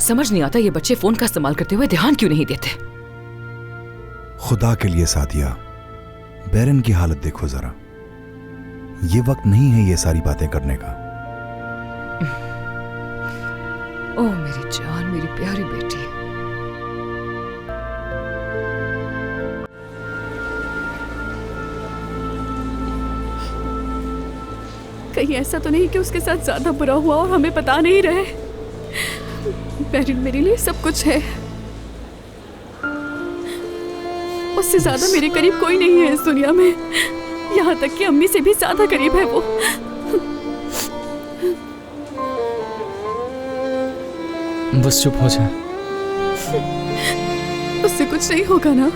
समझ नहीं आता ये बच्चे फोन का इस्तेमाल करते हुए ध्यान क्यों नहीं देते। खुदा के लिए सादिया, बैरन की हालत देखो जरा। ये वक्त नहीं है ये सारी बातें करने का। ओ मेरी जान, मेरी प्यारी बेटी। कहीं ऐसा तो नहीं कि उसके साथ ज्यादा बुरा हुआ और हमें पता नहीं रहे। बैरिन मेरे लिए सब कुछ है। उससे ज्यादा मेरे करीब कोई नहीं है इस दुनिया में। यहाँ तक कि अम्मी से भी ज्यादा करीब है वो। बस चुप हो जा। उससे कुछ नहीं होगा ना।